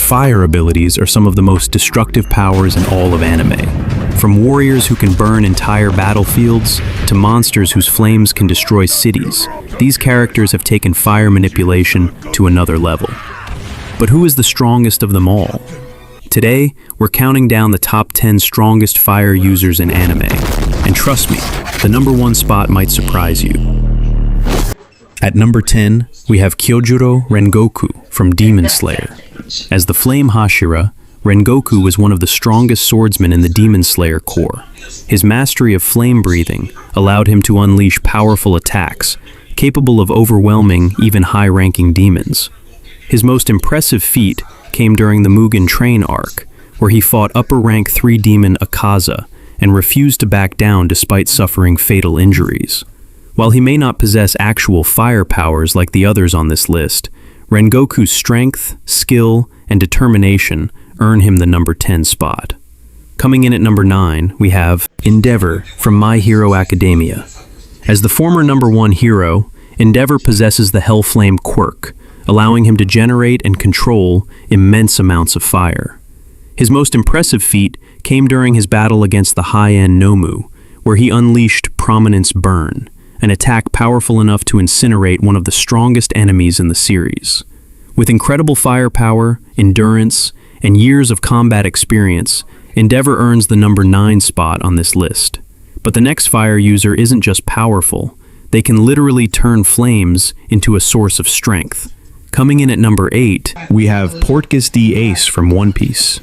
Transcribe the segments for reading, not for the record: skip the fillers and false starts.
fire abilities are some of the most destructive powers in all of anime. From warriors who can burn entire battlefields to monsters whose flames can destroy cities, these characters have taken fire manipulation to another level. But who is the strongest of them all? Today, we're counting down the top 10 strongest fire users in anime. And trust me, the number 1 spot might surprise you. At number 10, we have Kyojuro Rengoku from Demon Slayer. As the Flame Hashira, Rengoku was one of the strongest swordsmen in the Demon Slayer Corps. His mastery of flame breathing allowed him to unleash powerful attacks, capable of overwhelming even high-ranking demons. His most impressive feat came during the Mugen Train arc, where he fought upper-rank 3 demon Akaza and refused to back down despite suffering fatal injuries. While he may not possess actual fire powers like the others on this list, Rengoku's strength, skill, and determination earn him the number 10 spot. Coming in at number 9, we have Endeavor from My Hero Academia. As the former number 1 hero, Endeavor possesses the Hellflame quirk, allowing him to generate and control immense amounts of fire. His most impressive feat came during his battle against the high-end Nomu, where he unleashed Prominence Burn, an attack powerful enough to incinerate one of the strongest enemies in the series. With incredible firepower, endurance, and years of combat experience, Endeavor earns the number 9 spot on this list. But the next fire user isn't just powerful, they can literally turn flames into a source of strength. Coming in at number 8, we have Portgas D. Ace from One Piece.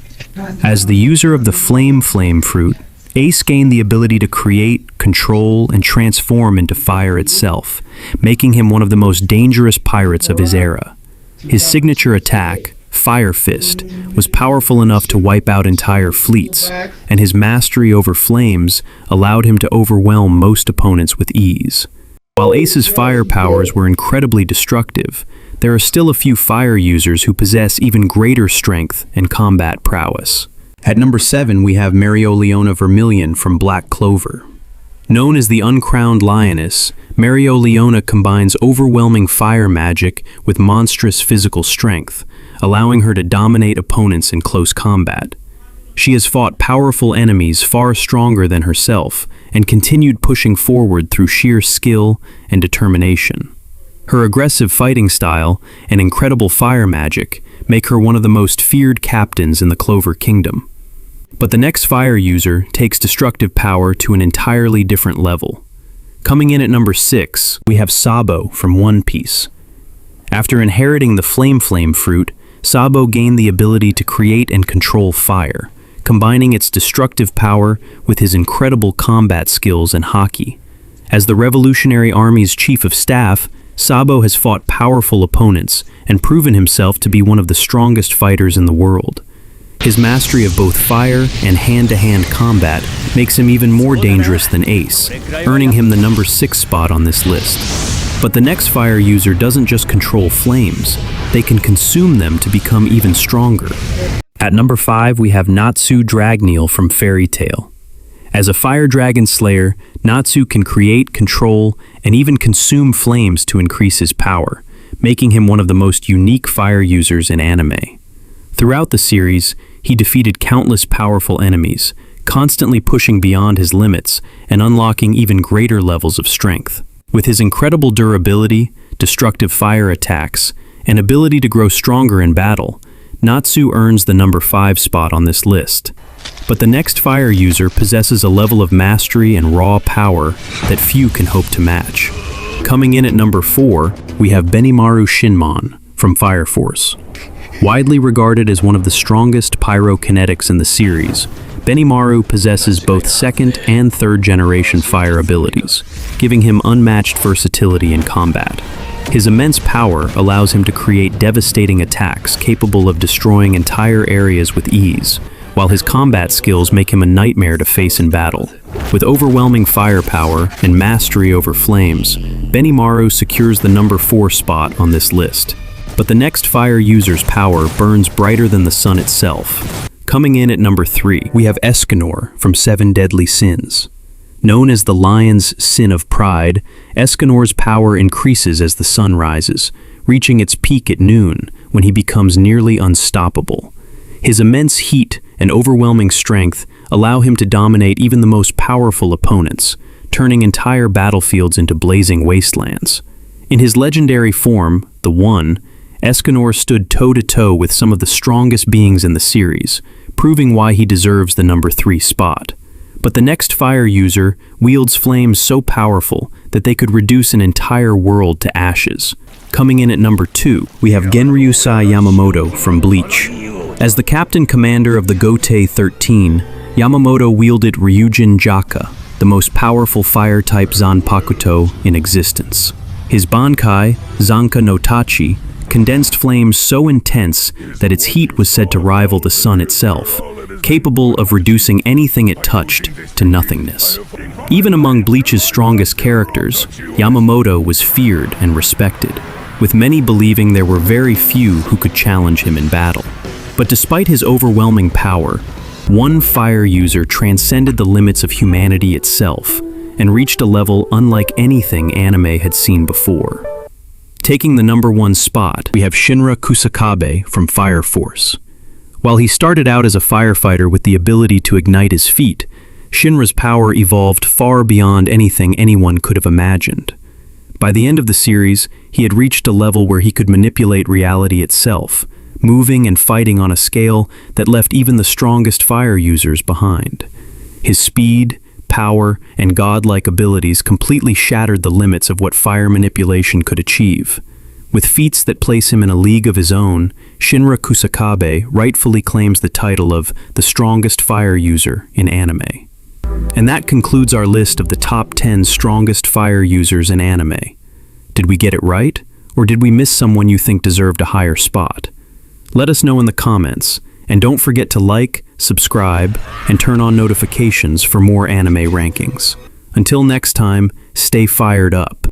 As the user of the Flame fruit, Ace gained the ability to create, control, and transform into fire itself, making him one of the most dangerous pirates of his era. His signature attack, Fire Fist, was powerful enough to wipe out entire fleets, and his mastery over flames allowed him to overwhelm most opponents with ease. While Ace's fire powers were incredibly destructive, there are still a few fire users who possess even greater strength and combat prowess. At number 7, we have Mereoleona Vermilion from Black Clover. Known as the Uncrowned Lioness, Mereoleona combines overwhelming fire magic with monstrous physical strength, allowing her to dominate opponents in close combat. She has fought powerful enemies far stronger than herself and continued pushing forward through sheer skill and determination. Her aggressive fighting style and incredible fire magic make her one of the most feared captains in the Clover Kingdom. But the next fire user takes destructive power to an entirely different level. Coming in at number 6, we have Sabo from One Piece. After inheriting the Flame fruit, Sabo gained the ability to create and control fire, combining its destructive power with his incredible combat skills and haki. As the Revolutionary Army's chief of staff, Sabo has fought powerful opponents and proven himself to be one of the strongest fighters in the world. His mastery of both fire and hand-to-hand combat makes him even more dangerous than Ace, earning him the number 6 spot on this list. But the next fire user doesn't just control flames, they can consume them to become even stronger. At number 5, we have Natsu Dragneel from Fairy Tail. As a fire dragon slayer, Natsu can create, control, and even consume flames to increase his power, making him one of the most unique fire users in anime. Throughout the series, he defeated countless powerful enemies, constantly pushing beyond his limits and unlocking even greater levels of strength. With his incredible durability, destructive fire attacks, and ability to grow stronger in battle, Natsu earns the number 5 spot on this list. But the next fire user possesses a level of mastery and raw power that few can hope to match. Coming in at number 4, we have Benimaru Shinmon from Fire Force. Widely regarded as one of the strongest pyrokinetics in the series, Benimaru possesses both second and third generation fire abilities, giving him unmatched versatility in combat. His immense power allows him to create devastating attacks capable of destroying entire areas with ease, while his combat skills make him a nightmare to face in battle. With overwhelming firepower and mastery over flames, Benimaru secures the number 4 spot on this list. But the next fire user's power burns brighter than the sun itself. Coming in at number 3, we have Escanor from Seven Deadly Sins. Known as the Lion's Sin of Pride, Escanor's power increases as the sun rises, reaching its peak at noon when he becomes nearly unstoppable. His immense heat and overwhelming strength allow him to dominate even the most powerful opponents, turning entire battlefields into blazing wastelands. In his legendary form, the One, Escanor stood toe-to-toe with some of the strongest beings in the series, proving why he deserves the number 3 spot. But the next fire user wields flames so powerful that they could reduce an entire world to ashes. Coming in at number 2, we have Genryusai Yamamoto from Bleach. As the captain commander of the Gotei 13, Yamamoto wielded Ryujin Jaka, the most powerful fire-type Zanpakuto in existence. His Bankai, Zanka no Tachi, condensed flames so intense that its heat was said to rival the sun itself, capable of reducing anything it touched to nothingness. Even among Bleach's strongest characters, Yamamoto was feared and respected, with many believing there were very few who could challenge him in battle. But despite his overwhelming power, one fire user transcended the limits of humanity itself and reached a level unlike anything anime had seen before. Taking the number 1 spot, we have Shinra Kusakabe from Fire Force. While he started out as a firefighter with the ability to ignite his feet, Shinra's power evolved far beyond anything anyone could have imagined. By the end of the series, he had reached a level where he could manipulate reality itself, moving and fighting on a scale that left even the strongest fire users behind. His speed, power, and godlike abilities completely shattered the limits of what fire manipulation could achieve. With feats that place him in a league of his own, Shinra Kusakabe rightfully claims the title of the strongest fire user in anime. And that concludes our list of the top 10 strongest fire users in anime. Did we get it right, or did we miss someone you think deserved a higher spot? Let us know in the comments, and don't forget to like, subscribe, and turn on notifications for more anime rankings. Until next time, stay fired up.